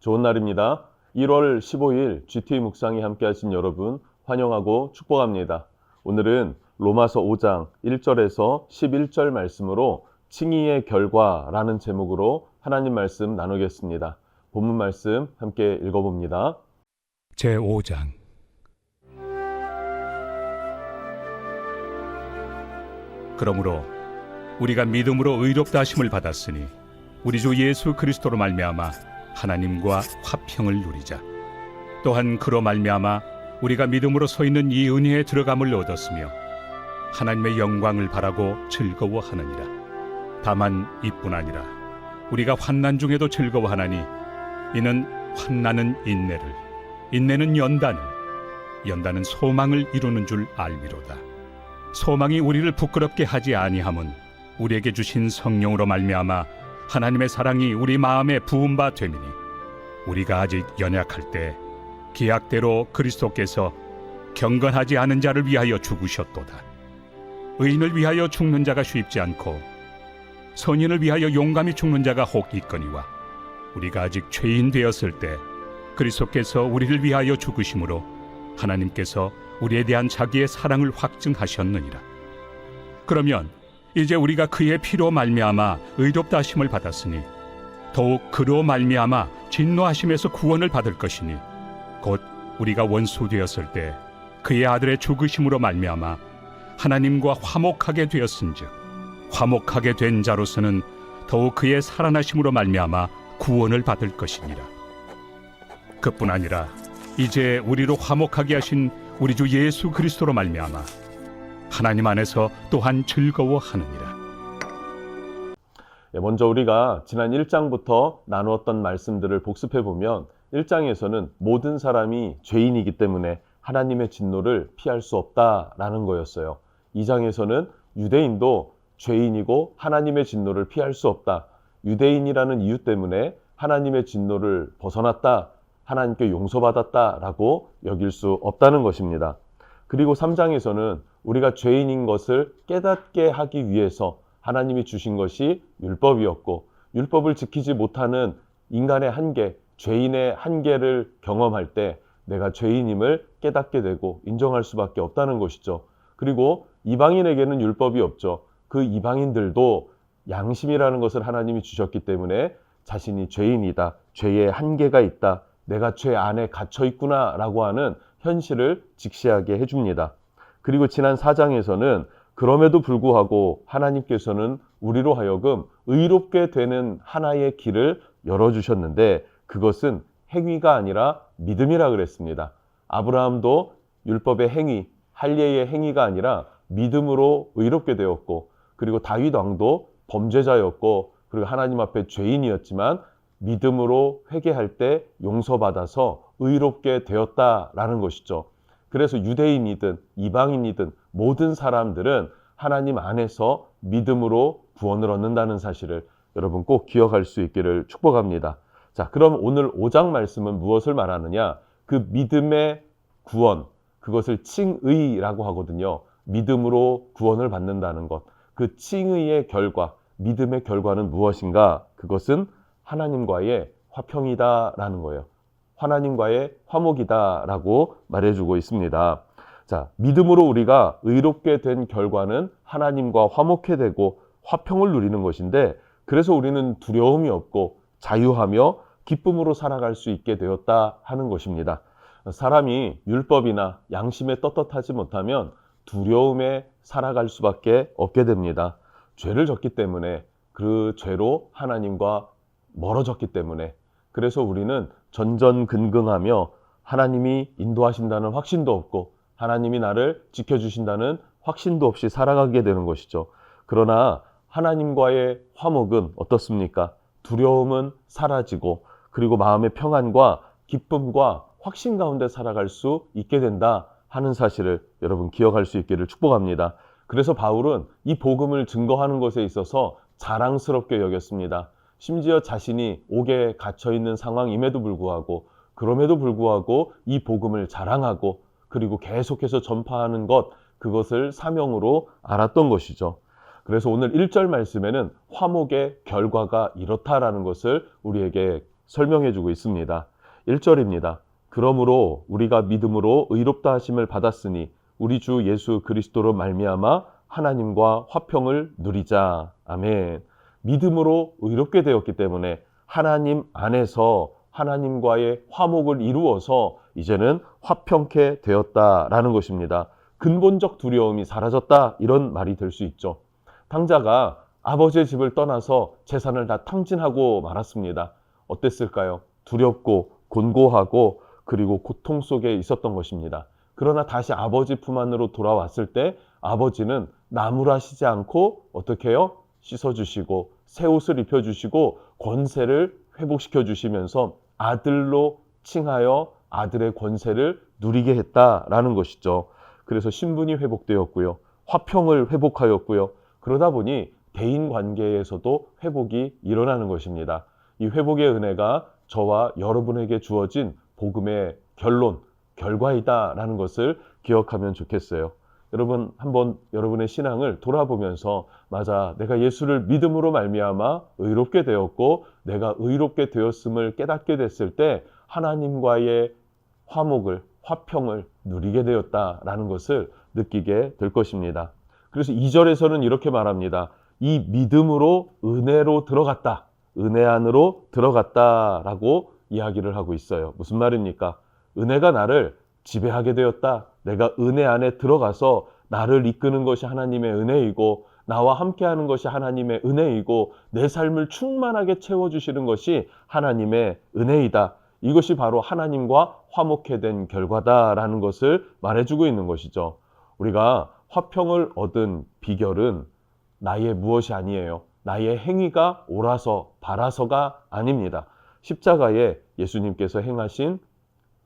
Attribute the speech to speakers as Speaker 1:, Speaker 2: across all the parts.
Speaker 1: 좋은 날입니다. 1월 15일 GT 묵상에 함께 하신 여러분 환영하고 축복합니다. 오늘은 로마서 5장 1절에서 11절 말씀으로 칭의의 결과라는 제목으로 하나님 말씀 나누겠습니다. 본문 말씀 함께 읽어봅니다.
Speaker 2: 제5장 그러므로 우리가 믿음으로 의롭다 하심을 받았으니 우리 주 예수 그리스도로 말미암아 하나님과 화평을 누리자. 또한 그로 말미암아 우리가 믿음으로 서 있는 이 은혜에 들어감을 얻었으며 하나님의 영광을 바라고 즐거워하느니라. 다만 이뿐 아니라 우리가 환난 중에도 즐거워하나니 이는 환난은 인내를, 인내는 연단을, 연단은 소망을 이루는 줄 알미로다. 소망이 우리를 부끄럽게 하지 아니함은 우리에게 주신 성령으로 말미암아 하나님의 사랑이 우리 마음에 부은 바 됨이니 우리가 아직 연약할 때 기약대로 그리스도께서 경건하지 않은 자를 위하여 죽으셨도다. 의인을 위하여 죽는 자가 쉽지 않고 선인을 위하여 용감히 죽는 자가 혹 있거니와 우리가 아직 죄인 되었을 때 그리스도께서 우리를 위하여 죽으심으로 하나님께서 우리에 대한 자기의 사랑을 확증하셨느니라. 그러면 이제 우리가 그의 피로 말미암아 의롭다 하심을 받았으니 더욱 그로 말미암아 진노하심에서 구원을 받을 것이니 곧 우리가 원수 되었을 때 그의 아들의 죽으심으로 말미암아 하나님과 화목하게 되었은즉 화목하게 된 자로서는 더욱 그의 살아나심으로 말미암아 구원을 받을 것이니라. 그뿐 아니라 이제 우리로 화목하게 하신 우리 주 예수 그리스도로 말미암아 하나님 안에서 또한 즐거워하느니라.
Speaker 1: 먼저 우리가 지난 1장부터 나누었던 말씀들을 복습해보면 1장에서는 모든 사람이 죄인이기 때문에 하나님의 진노를 피할 수 없다라는 거였어요. 2장에서는 유대인도 죄인이고 하나님의 진노를 피할 수 없다. 유대인이라는 이유 때문에 하나님의 진노를 벗어났다. 하나님께 용서받았다라고 여길 수 없다는 것입니다. 그리고 3장에서는 우리가 죄인인 것을 깨닫게 하기 위해서 하나님이 주신 것이 율법이었고 율법을 지키지 못하는 인간의 한계, 죄인의 한계를 경험할 때 내가 죄인임을 깨닫게 되고 인정할 수밖에 없다는 것이죠. 그리고 이방인에게는 율법이 없죠. 그 이방인들도 양심이라는 것을 하나님이 주셨기 때문에 자신이 죄인이다, 죄의 한계가 있다, 내가 죄 안에 갇혀 있구나 라고 하는 현실을 직시하게 해줍니다. 그리고 지난 4장에서는 그럼에도 불구하고 하나님께서는 우리로 하여금 의롭게 되는 하나의 길을 열어주셨는데 그것은 행위가 아니라 믿음이라 그랬습니다. 아브라함도 율법의 행위, 할례의 행위가 아니라 믿음으로 의롭게 되었고 그리고 다윗 왕도 범죄자였고 그리고 하나님 앞에 죄인이었지만 믿음으로 회개할 때 용서받아서 의롭게 되었다라는 것이죠. 그래서 유대인이든 이방인이든 모든 사람들은 하나님 안에서 믿음으로 구원을 얻는다는 사실을 여러분 꼭 기억할 수 있기를 축복합니다. 자, 그럼 오늘 5장 말씀은 무엇을 말하느냐? 그 믿음의 구원, 그것을 칭의라고 하거든요. 믿음으로 구원을 받는다는 것. 그 칭의의 결과, 믿음의 결과는 무엇인가? 그것은 하나님과의 화평이다라는 거예요. 하나님과의 화목이다라고 말해주고 있습니다. 자, 믿음으로 우리가 의롭게 된 결과는 하나님과 화목해 되고 화평을 누리는 것인데 그래서 우리는 두려움이 없고 자유하며 기쁨으로 살아갈 수 있게 되었다 하는 것입니다. 사람이 율법이나 양심에 떳떳하지 못하면 두려움에 살아갈 수밖에 없게 됩니다. 죄를 졌기 때문에 그 죄로 하나님과 멀어졌기 때문에 그래서 우리는 전전긍긍하며 하나님이 인도하신다는 확신도 없고 하나님이 나를 지켜주신다는 확신도 없이 살아가게 되는 것이죠. 그러나 하나님과의 화목은 어떻습니까? 두려움은 사라지고 그리고 마음의 평안과 기쁨과 확신 가운데 살아갈 수 있게 된다 하는 사실을 여러분 기억할 수 있기를 축복합니다. 그래서 바울은 이 복음을 증거하는 것에 있어서 자랑스럽게 여겼습니다. 심지어 자신이 옥에 갇혀있는 상황임에도 불구하고 그럼에도 불구하고 이 복음을 자랑하고 그리고 계속해서 전파하는 것, 그것을 사명으로 알았던 것이죠. 그래서 오늘 1절 말씀에는 화목의 결과가 이렇다라는 것을 우리에게 설명해 주고 있습니다. 1절입니다. 그러므로 우리가 믿음으로 의롭다 하심을 받았으니 우리 주 예수 그리스도로 말미암아 하나님과 화평을 누리자. 아멘. 믿음으로 의롭게 되었기 때문에 하나님 안에서 하나님과의 화목을 이루어서 이제는 화평케 되었다라는 것입니다. 근본적 두려움이 사라졌다, 이런 말이 될 수 있죠. 탕자가 아버지의 집을 떠나서 재산을 다 탕진하고 말았습니다. 어땠을까요? 두렵고 곤고하고 그리고 고통 속에 있었던 것입니다. 그러나 다시 아버지 품 안으로 돌아왔을 때 아버지는 나무라시지 않고 어떻게 해요? 씻어주시고 새 옷을 입혀주시고 권세를 회복시켜 주시면서 아들로 칭하여 아들의 권세를 누리게 했다라는 것이죠. 그래서 신분이 회복되었고요. 화평을 회복하였고요. 그러다 보니 대인 관계에서도 회복이 일어나는 것입니다. 이 회복의 은혜가 저와 여러분에게 주어진 복음의 결과이다라는 것을 기억하면 좋겠어요. 여러분, 한번 여러분의 신앙을 돌아보면서 맞아, 내가 예수를 믿음으로 말미암아 의롭게 되었고 내가 의롭게 되었음을 깨닫게 됐을 때 하나님과의 화평을 누리게 되었다라는 것을 느끼게 될 것입니다. 그래서 2절에서는 이렇게 말합니다. 이 믿음으로 은혜로 들어갔다. 은혜 안으로 들어갔다라고 이야기를 하고 있어요. 무슨 말입니까? 은혜가 나를 지배하게 되었다. 내가 은혜 안에 들어가서 나를 이끄는 것이 하나님의 은혜이고 나와 함께하는 것이 하나님의 은혜이고 내 삶을 충만하게 채워주시는 것이 하나님의 은혜이다. 이것이 바로 하나님과 화목해 된 결과다라는 것을 말해주고 있는 것이죠. 우리가 화평을 얻은 비결은 나의 무엇이 아니에요. 나의 행위가 옳아서 바라서가 아닙니다. 십자가에 예수님께서 행하신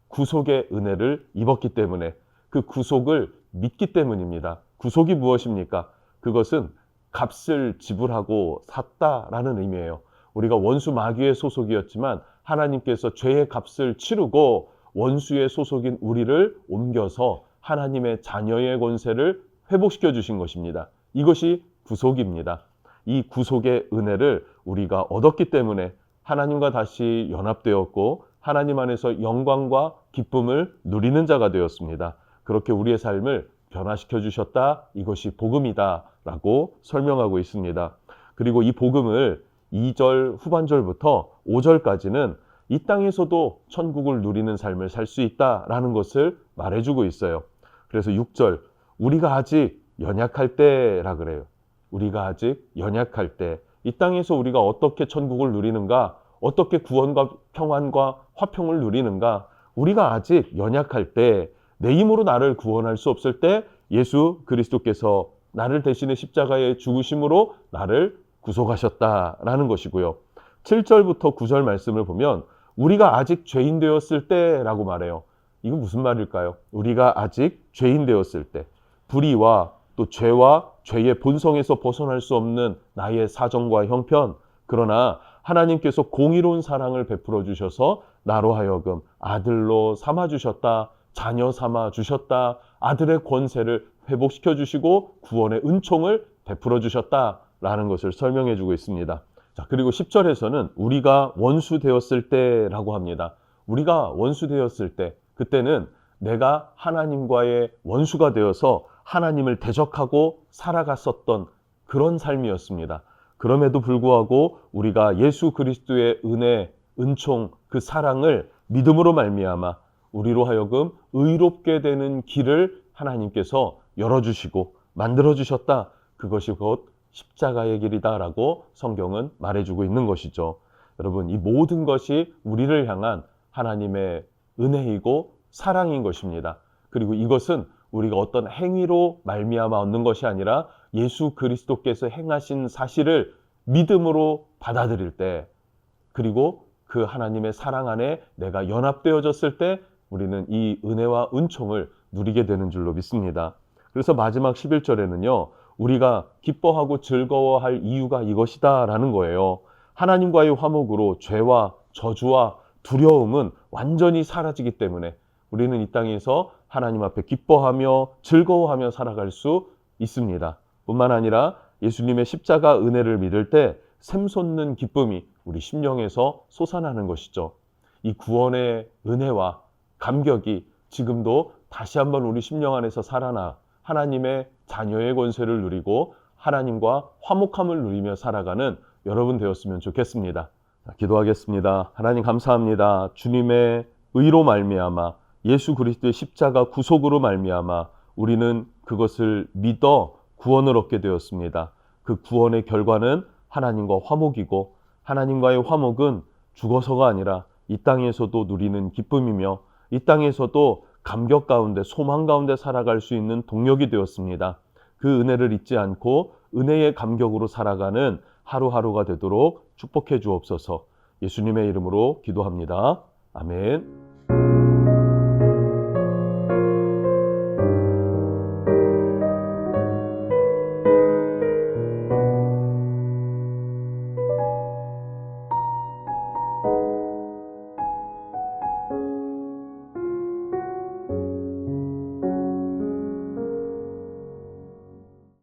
Speaker 1: 구속의 은혜를 입었기 때문에 그 구속을 믿기 때문입니다. 구속이 무엇입니까? 그것은 값을 지불하고 샀다라는 의미예요. 우리가 원수 마귀의 소속이었지만 하나님께서 죄의 값을 치르고 원수의 소속인 우리를 옮겨서 하나님의 자녀의 권세를 회복시켜 주신 것입니다. 이것이 구속입니다. 이 구속의 은혜를 우리가 얻었기 때문에 하나님과 다시 연합되었고 하나님 안에서 영광과 기쁨을 누리는 자가 되었습니다. 그렇게 우리의 삶을 변화시켜 주셨다. 이것이 복음이다 라고 설명하고 있습니다. 그리고 이 복음을 2절 후반절부터 5절까지는 이 땅에서도 천국을 누리는 삶을 살 수 있다라는 것을 말해주고 있어요. 그래서 6절, 우리가 아직 연약할 때라 그래요. 우리가 아직 연약할 때, 이 땅에서 우리가 어떻게 천국을 누리는가, 어떻게 구원과 평안과 화평을 누리는가, 우리가 아직 연약할 때, 내 힘으로 나를 구원할 수 없을 때 예수 그리스도께서 나를 대신해 십자가에 죽으심으로 나를 구속하셨다라는 것이고요. 7절부터 9절 말씀을 보면 우리가 아직 죄인 되었을 때라고 말해요. 이거 무슨 말일까요? 우리가 아직 죄인 되었을 때, 불의와 또 죄와 죄의 본성에서 벗어날 수 없는 나의 사정과 형편, 그러나 하나님께서 공의로운 사랑을 베풀어 주셔서 나로 하여금 아들로 삼아 주셨다, 자녀 삼아 주셨다, 아들의 권세를 회복시켜 주시고 구원의 은총을 베풀어 주셨다라는 것을 설명해 주고 있습니다. 자, 그리고 10절에서는 우리가 원수 되었을 때라고 합니다. 우리가 원수 되었을 때, 그때는 내가 하나님과의 원수가 되어서 하나님을 대적하고 살아갔었던 그런 삶이었습니다. 그럼에도 불구하고 우리가 예수 그리스도의 은혜, 은총, 그 사랑을 믿음으로 말미암아 우리로 하여금 의롭게 되는 길을 하나님께서 열어주시고 만들어주셨다. 그것이 곧 십자가의 길이다라고 성경은 말해주고 있는 것이죠. 여러분, 이 모든 것이 우리를 향한 하나님의 은혜이고 사랑인 것입니다. 그리고 이것은 우리가 어떤 행위로 말미암아 얻는 것이 아니라 예수 그리스도께서 행하신 사실을 믿음으로 받아들일 때, 그리고 그 하나님의 사랑 안에 내가 연합되어졌을 때 우리는 이 은혜와 은총을 누리게 되는 줄로 믿습니다. 그래서 마지막 11절에는요. 우리가 기뻐하고 즐거워할 이유가 이것이다 라는 거예요. 하나님과의 화목으로 죄와 저주와 두려움은 완전히 사라지기 때문에 우리는 이 땅에서 하나님 앞에 기뻐하며 즐거워하며 살아갈 수 있습니다. 뿐만 아니라 예수님의 십자가 은혜를 믿을 때 샘솟는 기쁨이 우리 심령에서 솟아나는 것이죠. 이 구원의 은혜와 감격이 지금도 다시 한번 우리 심령 안에서 살아나 하나님의 자녀의 권세를 누리고 하나님과 화목함을 누리며 살아가는 여러분 되었으면 좋겠습니다. 기도하겠습니다. 하나님 감사합니다. 주님의 의로 말미암아 예수 그리스도의 십자가 구속으로 말미암아 우리는 그것을 믿어 구원을 얻게 되었습니다. 그 구원의 결과는 하나님과 화목이고 하나님과의 화목은 죽어서가 아니라 이 땅에서도 누리는 기쁨이며 이 땅에서도 감격 가운데 소망 가운데 살아갈 수 있는 동력이 되었습니다. 그 은혜를 잊지 않고 은혜의 감격으로 살아가는 하루하루가 되도록 축복해 주옵소서. 예수님의 이름으로 기도합니다. 아멘.